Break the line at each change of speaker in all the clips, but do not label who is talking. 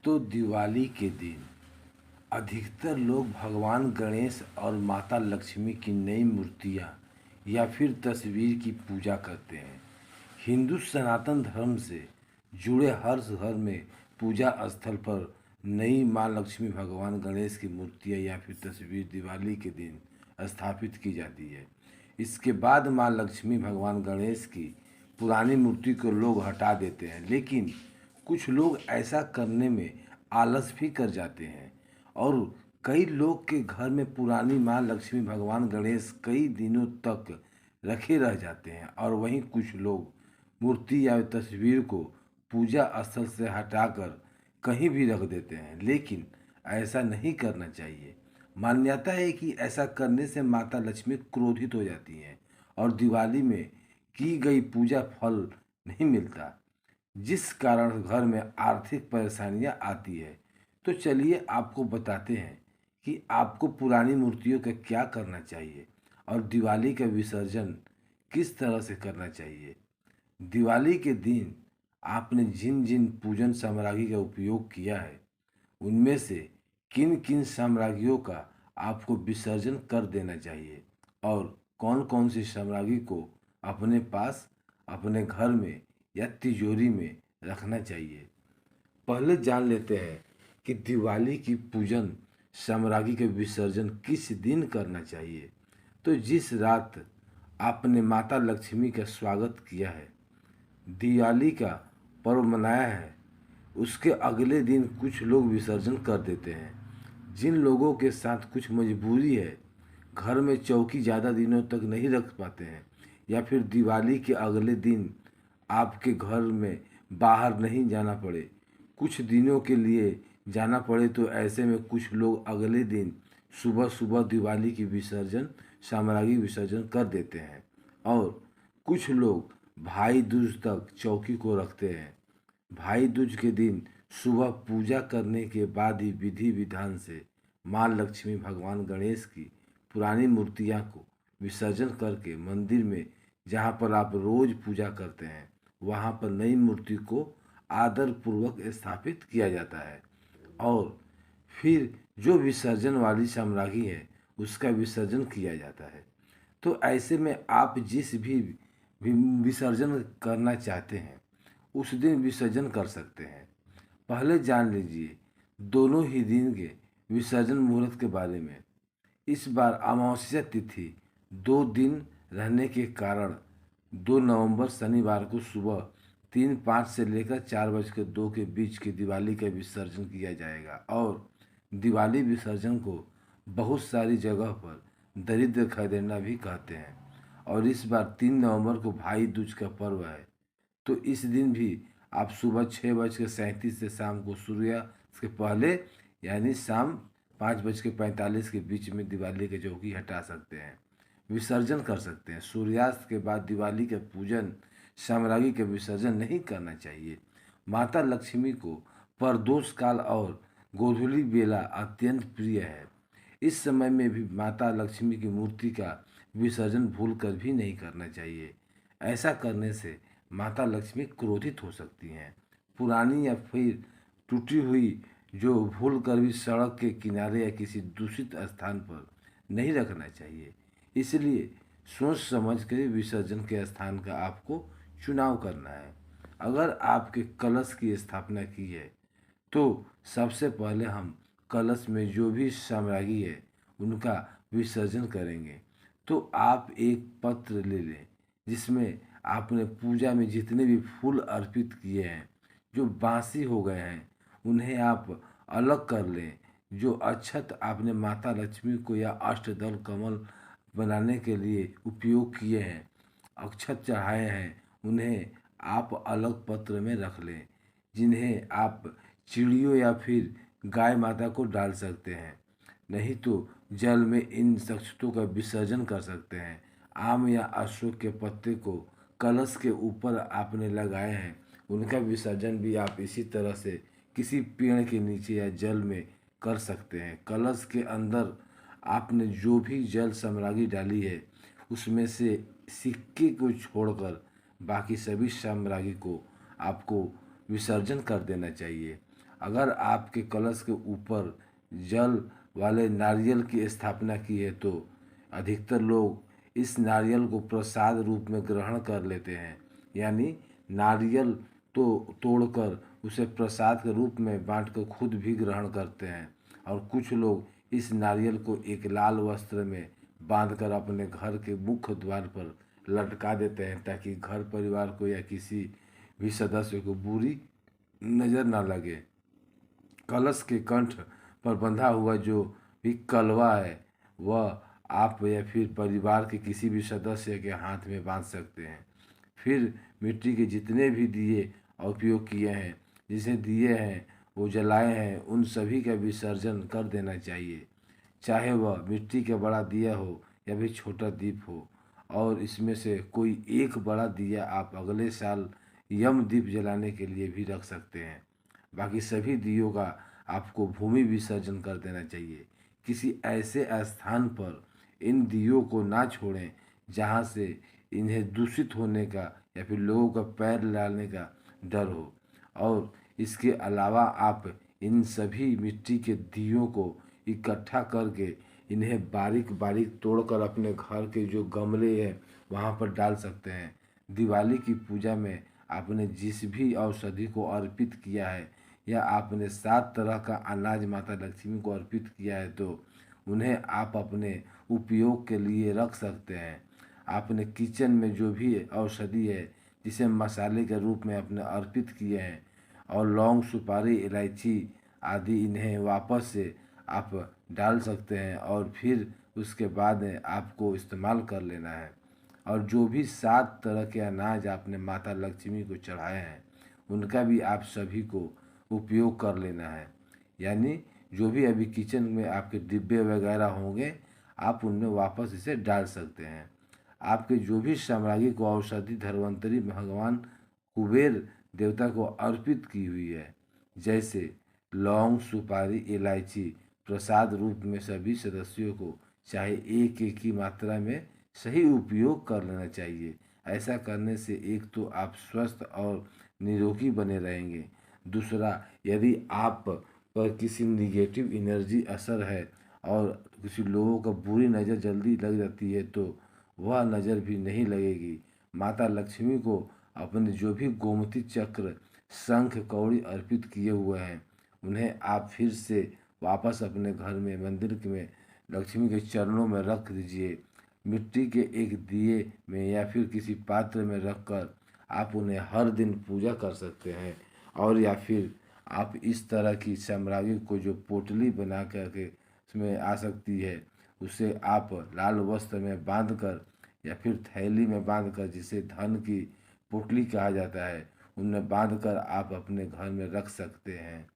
तो दिवाली के दिन अधिकतर लोग भगवान गणेश और माता लक्ष्मी की नई मूर्तियाँ या फिर तस्वीर की पूजा करते हैं। हिंदू सनातन धर्म से जुड़े हर घर में पूजा स्थल पर नई माँ लक्ष्मी भगवान गणेश की मूर्तियाँ या फिर तस्वीर दिवाली के दिन स्थापित की जाती है। इसके बाद माँ लक्ष्मी भगवान गणेश की पुरानी मूर्ति को लोग हटा देते हैं, लेकिन कुछ लोग ऐसा करने में आलस भी कर जाते हैं और कई लोग के घर में पुरानी माँ लक्ष्मी भगवान गणेश कई दिनों तक रखे रह जाते हैं और वहीं कुछ लोग मूर्ति या तस्वीर को पूजा स्थल से हटाकर कहीं भी रख देते हैं, लेकिन ऐसा नहीं करना चाहिए। मान्यता है कि ऐसा करने से माता लक्ष्मी क्रोधित हो जाती हैं और दिवाली में की गई पूजा फल नहीं मिलता, जिस कारण घर में आर्थिक परेशानियां आती है। तो चलिए आपको बताते हैं कि आपको पुरानी मूर्तियों का क्या करना चाहिए और दिवाली का विसर्जन किस तरह से करना चाहिए। दिवाली के दिन आपने जिन जिन पूजन सामग्री का उपयोग किया है, उनमें से किन किन सामग्रियों का आपको विसर्जन कर देना चाहिए और कौन कौन सी सामग्री को अपने पास, अपने घर में या तिजोरी में रखना चाहिए। पहले जान लेते हैं कि दिवाली की पूजन सामग्री के विसर्जन किस दिन करना चाहिए। तो जिस रात आपने माता लक्ष्मी का स्वागत किया है, दिवाली का पर्व मनाया है, उसके अगले दिन कुछ लोग विसर्जन कर देते हैं। जिन लोगों के साथ कुछ मजबूरी है, घर में चौकी ज़्यादा दिनों तक नहीं रख पाते हैं या फिर दिवाली के अगले दिन आपके घर में बाहर नहीं जाना पड़े, कुछ दिनों के लिए जाना पड़े, तो ऐसे में कुछ लोग अगले दिन सुबह सुबह दिवाली की विसर्जन सामग्री विसर्जन कर देते हैं और कुछ लोग भाई दूज तक चौकी को रखते हैं। भाई दूज के दिन सुबह पूजा करने के बाद ही विधि विधान से माँ लक्ष्मी भगवान गणेश की पुरानी मूर्तियाँ को विसर्जन करके मंदिर में, जहाँ पर आप रोज पूजा करते हैं, वहाँ पर नई मूर्ति को आदर पूर्वक स्थापित किया जाता है और फिर जो विसर्जन वाली सामग्री है उसका विसर्जन किया जाता है। तो ऐसे में आप जिस भी विसर्जन करना चाहते हैं उस दिन विसर्जन कर सकते हैं। पहले जान लीजिए दोनों ही दिन के विसर्जन मुहूर्त के बारे में। इस बार अमावस्या तिथि 2 दिन रहने के कारण 2 नवंबर शनिवार को सुबह 3:05 से लेकर 4:02 के बीच की दिवाली का विसर्जन किया जाएगा और दिवाली विसर्जन को बहुत सारी जगह पर दरिद्र खदेड़ना भी कहते हैं। और इस बार 3 नवंबर को भाई दूज का पर्व है, तो इस दिन भी आप सुबह 6:37 से शाम को सूर्यास्त के पहले यानी शाम 5:45 के बीच में दिवाली की चौकी हटा सकते हैं, विसर्जन कर सकते हैं। सूर्यास्त के बाद दिवाली के पूजन सामग्री के विसर्जन नहीं करना चाहिए। माता लक्ष्मी को प्रदोष काल और गोधूली बेला अत्यंत प्रिय है। इस समय में भी माता लक्ष्मी की मूर्ति का विसर्जन भूल कर भी नहीं करना चाहिए। ऐसा करने से माता लक्ष्मी क्रोधित हो सकती हैं। पुरानी या फिर टूटी हुई जो भूल कर भी सड़क के किनारे या किसी दूषित स्थान पर नहीं रखना चाहिए। इसलिए सोच समझ कर विसर्जन के स्थान का आपको चुनाव करना है। अगर आपके कलश की स्थापना की है तो सबसे पहले हम कलश में जो भी सामग्री है उनका विसर्जन करेंगे। तो आप एक पत्र ले लें जिसमें आपने पूजा में जितने भी फूल अर्पित किए हैं, जो बासी हो गए हैं, उन्हें आप अलग कर लें। जो अक्षत आपने माता लक्ष्मी को या अष्टदल कमल बनाने के लिए उपयोग किए हैं, अक्षत चढ़ाए हैं, उन्हें आप अलग पत्र में रख लें, जिन्हें आप चिड़ियों या फिर गाय माता को डाल सकते हैं। नहीं तो जल में इन अक्षतों का विसर्जन कर सकते हैं। आम या अशोक के पत्ते को कलश के ऊपर आपने लगाए हैं, उनका विसर्जन भी आप इसी तरह से किसी पेड़ के नीचे या जल में कर सकते हैं। कलश के अंदर आपने जो भी जल सामग्री डाली है उसमें से सिक्के को छोड़कर बाकी सभी सामग्री को आपको विसर्जन कर देना चाहिए। अगर आपके कलश के ऊपर जल वाले नारियल की स्थापना की है तो अधिकतर लोग इस नारियल को प्रसाद रूप में ग्रहण कर लेते हैं, यानी नारियल तो तोड़कर उसे प्रसाद के रूप में बांटकर खुद भी ग्रहण करते हैं। और कुछ लोग इस नारियल को एक लाल वस्त्र में बांधकर अपने घर के मुख्य द्वार पर लटका देते हैं, ताकि घर परिवार को या किसी भी सदस्य को बुरी नज़र न लगे। कलश के कंठ पर बंधा हुआ जो भी कलवा है वह आप या फिर परिवार के किसी भी सदस्य के हाथ में बांध सकते हैं। फिर मिट्टी के जितने भी दिए उपयोग किए हैं, जिसे दिए हैं वो जलाए हैं, उन सभी का विसर्जन कर देना चाहिए, चाहे वह मिट्टी का बड़ा दिया हो या फिर छोटा दीप हो। और इसमें से कोई एक बड़ा दिया आप अगले साल यम दीप जलाने के लिए भी रख सकते हैं। बाकी सभी दियों का आपको भूमि विसर्जन कर देना चाहिए। किसी ऐसे स्थान पर इन दियों को ना छोड़ें जहाँ से इन्हें दूषित होने का या फिर लोगों का पैर डालने का डर हो। और इसके अलावा आप इन सभी मिट्टी के दियों को इकट्ठा करके इन्हें बारीक बारीक तोड़कर अपने घर के जो गमले हैं वहाँ पर डाल सकते हैं। दिवाली की पूजा में आपने जिस भी औषधि को अर्पित किया है या आपने 7 तरह का अनाज माता लक्ष्मी को अर्पित किया है तो उन्हें आप अपने उपयोग के लिए रख सकते हैं। आपने किचन में जो भी औषधि है जिसे मसाले के रूप में अपने अर्पित किए हैं और लौंग सुपारी इलायची आदि इन्हें वापस से आप डाल सकते हैं और फिर उसके बाद आपको इस्तेमाल कर लेना है। और जो भी 7 तरह के अनाज आपने माता लक्ष्मी को चढ़ाए हैं उनका भी आप सभी को उपयोग कर लेना है। यानी जो भी अभी किचन में आपके डिब्बे वगैरह होंगे आप उनमें वापस इसे डाल सकते हैं। आपके जो भी सामग्री को औषधि धन्वंतरी भगवान कुबेर देवता को अर्पित की हुई है, जैसे लौंग सुपारी इलायची, प्रसाद रूप में सभी सदस्यों को चाहे एक एक की मात्रा में सही उपयोग कर लेना चाहिए। ऐसा करने से एक तो आप स्वस्थ और निरोगी बने रहेंगे, दूसरा यदि आप पर किसी निगेटिव एनर्जी असर है और किसी लोगों का बुरी नज़र जल्दी लग जाती है तो वह नज़र भी नहीं लगेगी। माता लक्ष्मी को अपने जो भी गोमती चक्र शंख कौड़ी अर्पित किए हुए हैं उन्हें आप फिर से वापस अपने घर में मंदिर में लक्ष्मी के चरणों में रख दीजिए। मिट्टी के एक दिए में या फिर किसी पात्र में रखकर आप उन्हें हर दिन पूजा कर सकते हैं। और या फिर आप इस तरह की सामग्री को जो पोटली बना करके उसमें आ सकती है उसे आप लाल वस्त्र में बांधकर या फिर थैली में बांधकर, जिसे धन की पोटली कहा जाता है, उनमें बांधकर आप अपने घर में रख सकते हैं।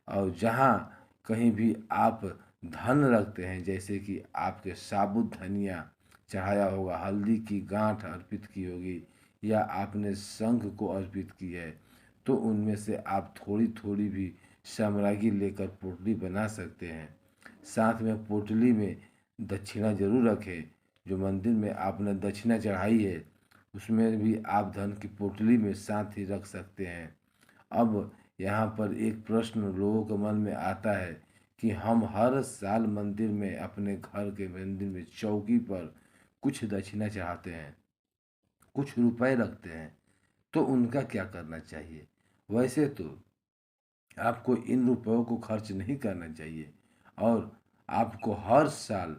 और जहाँ कहीं भी आप धन रखते हैं, जैसे कि आपके साबुत धनिया चढ़ाया होगा, हल्दी की गांठ अर्पित की होगी या आपने शंख को अर्पित की है, तो उनमें से आप थोड़ी थोड़ी भी सामग्री लेकर पोटली बना सकते हैं। साथ में पोटली में दक्षिणा जरूर रखें। जो मंदिर में आपने दक्षिणा चढ़ाई है उसमें भी आप धन की पोटली में साथ ही रख सकते हैं। अब यहाँ पर एक प्रश्न लोगों के मन में आता है कि हम हर साल मंदिर में, अपने घर के मंदिर में चौकी पर कुछ दक्षिणा चढ़ाते हैं, कुछ रुपए रखते हैं, तो उनका क्या करना चाहिए? वैसे तो आपको इन रुपयों को खर्च नहीं करना चाहिए और आपको हर साल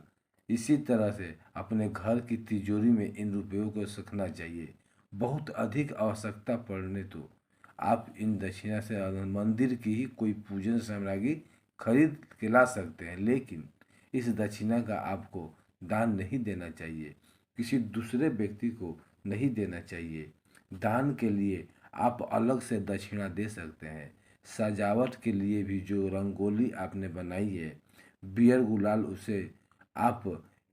इसी तरह से अपने घर की तिजोरी में इन रुपयों को रखना चाहिए। बहुत अधिक आवश्यकता पड़ने तो आप इन दक्षिणा से मंदिर की ही कोई पूजन सामग्री खरीद के ला सकते हैं, लेकिन इस दक्षिणा का आपको दान नहीं देना चाहिए, किसी दूसरे व्यक्ति को नहीं देना चाहिए। दान के लिए आप अलग से दक्षिणा दे सकते हैं। सजावट के लिए भी जो रंगोली आपने बनाई है, बियर गुलाल, उसे आप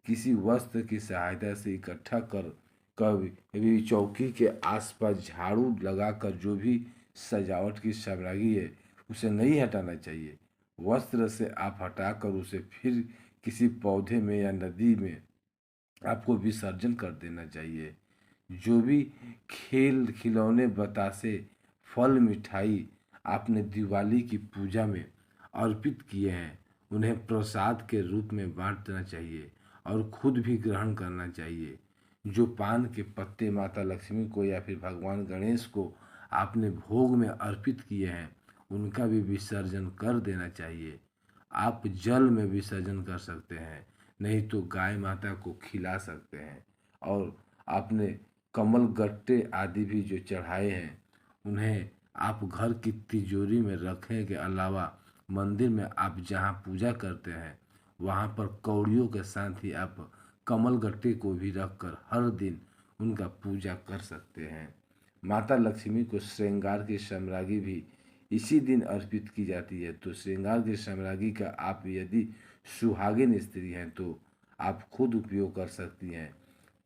किसी वस्त्र की सहायता से इकट्ठा कर कभी चौकी के आसपास झाड़ू लगाकर जो भी सजावट की सामग्री है उसे नहीं हटाना चाहिए। वस्त्र से आप हटाकर उसे फिर किसी पौधे में या नदी में आपको विसर्जन कर देना चाहिए। जो भी खेल खिलौने बतासे फल मिठाई आपने दिवाली की पूजा में अर्पित किए हैं उन्हें प्रसाद के रूप में बांट देना चाहिए और खुद भी ग्रहण करना चाहिए। जो पान के पत्ते माता लक्ष्मी को या फिर भगवान गणेश को आपने भोग में अर्पित किए हैं उनका भी विसर्जन कर देना चाहिए। आप जल में विसर्जन कर सकते हैं, नहीं तो गाय माता को खिला सकते हैं। और आपने कमल गट्टे आदि भी जो चढ़ाए हैं उन्हें आप घर की तिजोरी में रखने के अलावा मंदिर में आप जहाँ पूजा करते हैं वहाँ पर कौड़ियों के साथ ही आप कमल गट्टे को भी रखकर हर दिन उनका पूजा कर सकते हैं। माता लक्ष्मी को श्रृंगार की साम्राज्ञी भी इसी दिन अर्पित की जाती है। तो श्रृंगार की साम्राज्ञी का आप यदि सुहागिन स्त्री हैं तो आप खुद उपयोग कर सकती हैं।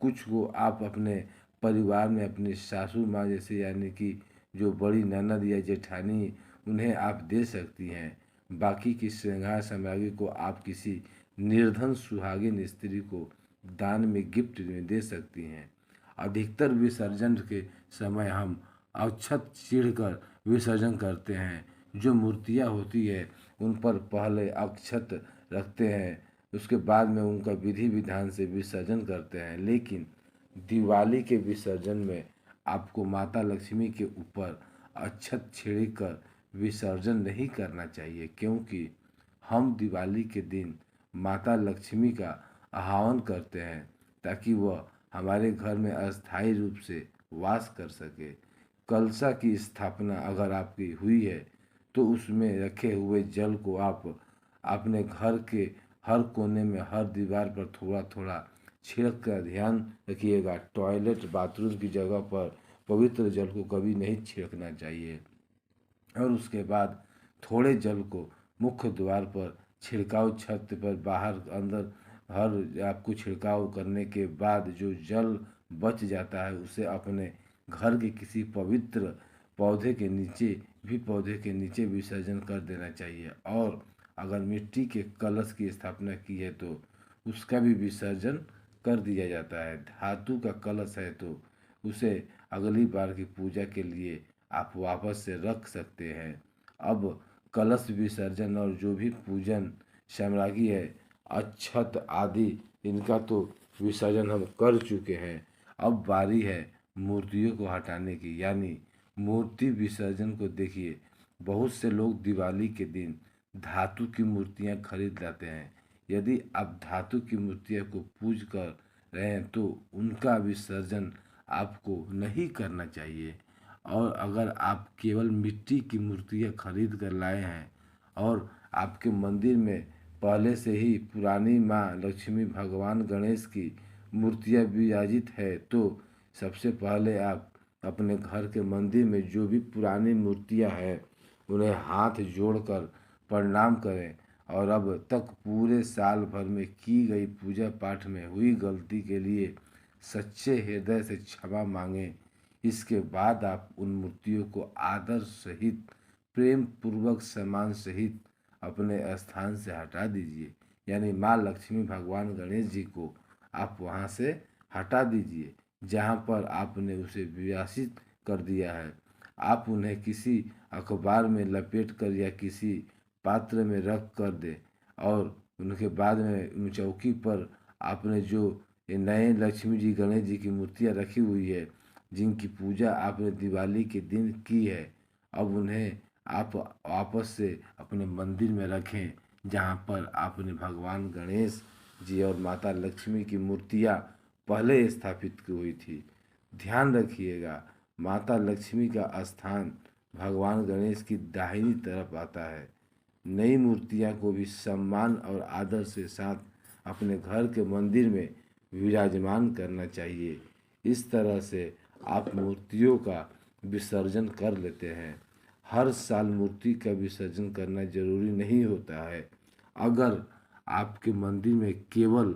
कुछ को आप अपने परिवार में अपनी सासू माँ जैसे यानी कि जो बड़ी ननद या जेठानी उन्हें आप दे सकती हैं। बाकी की श्रृंगार सामग्री को आप किसी निर्धन सुहागिन स्त्री को दान में गिफ्ट में दे सकती हैं। अधिकतर विसर्जन के समय हम अक्षत चीढ़कर विसर्जन करते हैं। जो मूर्तियाँ होती है उन पर पहले अक्षत रखते हैं, उसके बाद में उनका विधि विधान से विसर्जन करते हैं। लेकिन दिवाली के विसर्जन में आपको माता लक्ष्मी के ऊपर अक्षत छिड़क विसर्जन नहीं करना चाहिए, क्योंकि हम दिवाली के दिन माता लक्ष्मी का आह्वान करते हैं ताकि वह हमारे घर में अस्थायी रूप से वास कर सके। कलशा की स्थापना अगर आपकी हुई है तो उसमें रखे हुए जल को आप अपने घर के हर कोने में हर दीवार पर थोड़ा थोड़ा छिड़क कर ध्यान रखिएगा। टॉयलेट बाथरूम की जगह पर पवित्र जल को कभी नहीं छिड़कना चाहिए। और उसके बाद थोड़े जल को मुख्य द्वार पर छिड़काव, छत पर बाहर अंदर हर आपको छिड़काव करने के बाद जो जल बच जाता है उसे अपने घर के किसी पवित्र पौधे के नीचे विसर्जन कर देना चाहिए। और अगर मिट्टी के कलश की स्थापना की है तो उसका भी विसर्जन कर दिया जाता है। धातु का कलश है तो उसे अगली बार की पूजा के लिए आप वापस से रख सकते हैं। अब कलश विसर्जन और जो भी पूजन सामग्री है, अक्षत आदि, इनका तो विसर्जन हम कर चुके हैं। अब बारी है मूर्तियों को हटाने की, यानी मूर्ति विसर्जन को। देखिए, बहुत से लोग दिवाली के दिन धातु की मूर्तियां खरीद लाते हैं। यदि आप धातु की मूर्तियों को पूज कर रहे हैं तो उनका विसर्जन आपको नहीं करना चाहिए। और अगर आप केवल मिट्टी की मूर्तियाँ खरीद कर लाए हैं और आपके मंदिर में पहले से ही पुरानी माँ लक्ष्मी, भगवान गणेश की मूर्तियाँ विराजित है तो सबसे पहले आप अपने घर के मंदिर में जो भी पुरानी मूर्तियाँ हैं उन्हें हाथ जोड़कर प्रणाम करें और अब तक पूरे साल भर में की गई पूजा पाठ में हुई गलती के लिए सच्चे हृदय से क्षमा मांगें। इसके बाद आप उन मूर्तियों को आदर सहित, प्रेम पूर्वक, सम्मान सहित अपने स्थान से हटा दीजिए। यानी माँ लक्ष्मी, भगवान गणेश जी को आप वहाँ से हटा दीजिए जहाँ पर आपने उसे विरासित कर दिया है। आप उन्हें किसी अखबार में लपेट कर या किसी पात्र में रख कर दे और उनके बाद में उन चौकी पर आपने जो ये नए लक्ष्मी जी, गणेश जी की मूर्तियाँ रखी हुई है जिनकी पूजा आपने दिवाली के दिन की है, अब उन्हें आप वापस से अपने मंदिर में रखें जहाँ पर आपने भगवान गणेश जी और माता लक्ष्मी की मूर्तियाँ पहले स्थापित की हुई थी। ध्यान रखिएगा, माता लक्ष्मी का स्थान भगवान गणेश की दाहिनी तरफ आता है। नई मूर्तियाँ को भी सम्मान और आदर से साथ अपने घर के मंदिर में विराजमान करना चाहिए। इस तरह से आप मूर्तियों का विसर्जन कर लेते हैं। हर साल मूर्ति का विसर्जन करना जरूरी नहीं होता है। अगर आपके मंदिर में केवल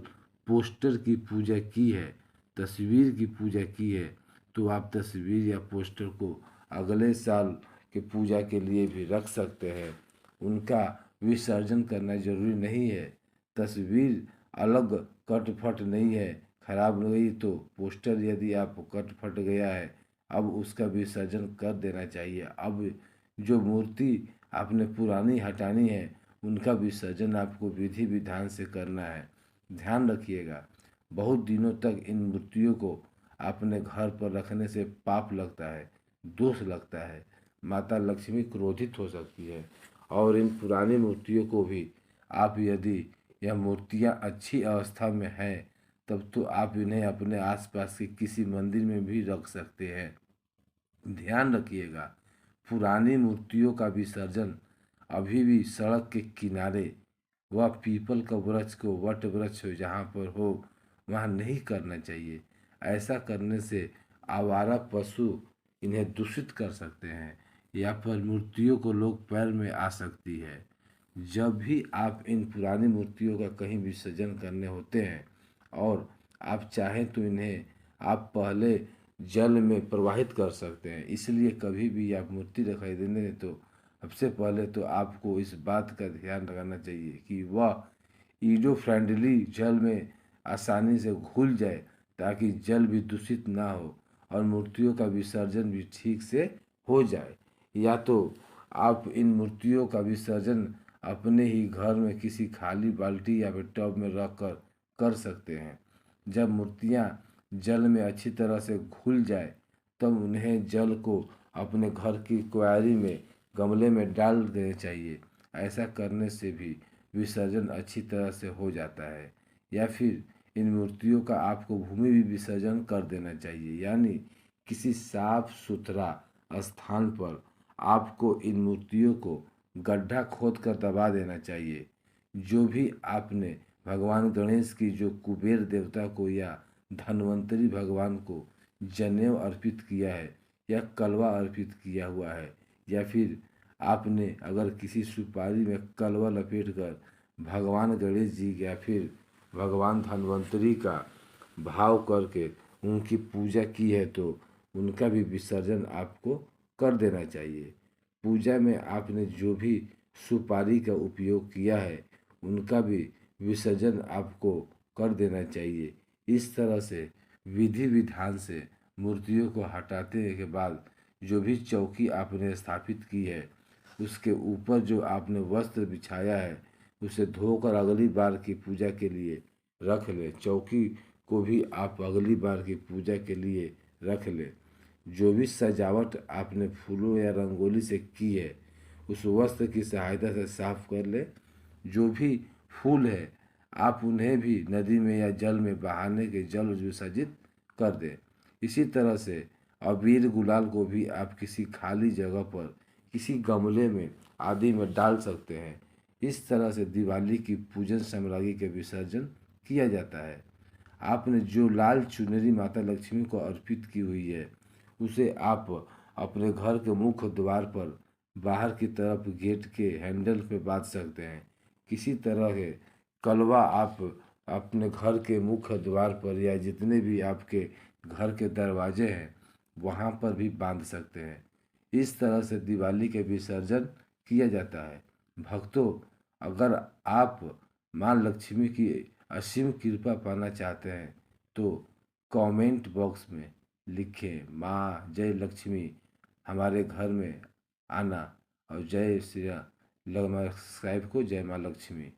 पोस्टर की पूजा की है, तस्वीर की पूजा की है, तो आप तस्वीर या पोस्टर को अगले साल के पूजा के लिए भी रख सकते हैं। उनका विसर्जन करना जरूरी नहीं है। तस्वीर अलग कट फट नहीं है, खराब हो गई तो पोस्टर यदि आप कट फट गया है अब उसका विसर्जन कर देना चाहिए। अब जो मूर्ति आपने पुरानी हटानी है उनका विसर्जन आपको विधि विधान से करना है। ध्यान रखिएगा, बहुत दिनों तक इन मूर्तियों को अपने घर पर रखने से पाप लगता है, दोष लगता है, माता लक्ष्मी क्रोधित हो सकती है। और इन पुरानी मूर्तियों को भी आप यदि यह मूर्तियाँ अच्छी अवस्था में हैं तब तो आप इन्हें अपने आसपास के किसी मंदिर में भी रख सकते हैं। ध्यान रखिएगा, पुरानी मूर्तियों का विसर्जन अभी भी सड़क के किनारे व पीपल का वृक्ष को वट वृक्ष हो जहाँ पर हो वहाँ नहीं करना चाहिए। ऐसा करने से आवारा पशु इन्हें दूषित कर सकते हैं या फिर मूर्तियों को लोग पैर में आ सकती है। जब भी आप इन पुरानी मूर्तियों का कहीं विसर्जन करने होते हैं और आप चाहें तो इन्हें आप पहले जल में प्रवाहित कर सकते हैं। इसलिए कभी भी आप मूर्ति दिखाई देंगे तो सबसे पहले तो आपको इस बात का ध्यान रखना चाहिए कि वह ईडो फ्रेंडली जल में आसानी से घुल जाए ताकि जल भी दूषित ना हो और मूर्तियों का विसर्जन भी ठीक से हो जाए। या तो आप इन मूर्तियों का विसर्जन अपने ही घर में किसी खाली बाल्टी या फिर टब में रख कर सकते हैं। जब मूर्तियाँ जल में अच्छी तरह से घुल जाए तब उन्हें जल को अपने घर की क्यारी में गमले में डाल देना चाहिए। ऐसा करने से भी विसर्जन अच्छी तरह से हो जाता है। या फिर इन मूर्तियों का आपको भूमि भी विसर्जन कर देना चाहिए, यानी किसी साफ सुथरा स्थान पर आपको इन मूर्तियों को गड्ढा खोद कर दबा देना चाहिए। जो भी आपने भगवान गणेश की जो कुबेर देवता को या धन्वंतरी भगवान को जनेऊ अर्पित किया है या कलवा अर्पित किया हुआ है या फिर आपने अगर किसी सुपारी में कलवा लपेट कर भगवान गणेश जी या फिर भगवान धन्वंतरी का भाव करके उनकी पूजा की है तो उनका भी विसर्जन आपको कर देना चाहिए। पूजा में आपने जो भी सुपारी का उपयोग किया है उनका भी विसर्जन आपको कर देना चाहिए। इस तरह से विधि विधान से मूर्तियों को हटाने के बाद जो भी चौकी आपने स्थापित की है उसके ऊपर जो आपने वस्त्र बिछाया है उसे धोकर अगली बार की पूजा के लिए रख लें। चौकी को भी आप अगली बार की पूजा के लिए रख लें। जो भी सजावट आपने फूलों या रंगोली से की है उस वस्त्र की सहायता से साफ कर लें। जो भी फूल है आप उन्हें भी नदी में या जल में बहाने के जल विसर्जित कर दें। इसी तरह से अबीर गुलाल को भी आप किसी खाली जगह पर किसी गमले में आदि में डाल सकते हैं। इस तरह से दिवाली की पूजन सामग्री के विसर्जन किया जाता है। आपने जो लाल चुनरी माता लक्ष्मी को अर्पित की हुई है उसे आप अपने घर के मुख्य द्वार पर बाहर की तरफ गेट के हैंडल पे बांध सकते हैं। किसी तरह के कलवा आप अपने घर के मुख्य द्वार पर या जितने भी आपके घर के दरवाजे हैं वहाँ पर भी बांध सकते हैं। इस तरह से दिवाली के विसर्जन किया जाता है। भक्तों, अगर आप माँ लक्ष्मी की असीम कृपा पाना चाहते हैं तो कमेंट बॉक्स में लिखें माँ जय लक्ष्मी, हमारे घर में आना और जय श्री राम। सब्सक्राइब को जय माँ लक्ष्मी।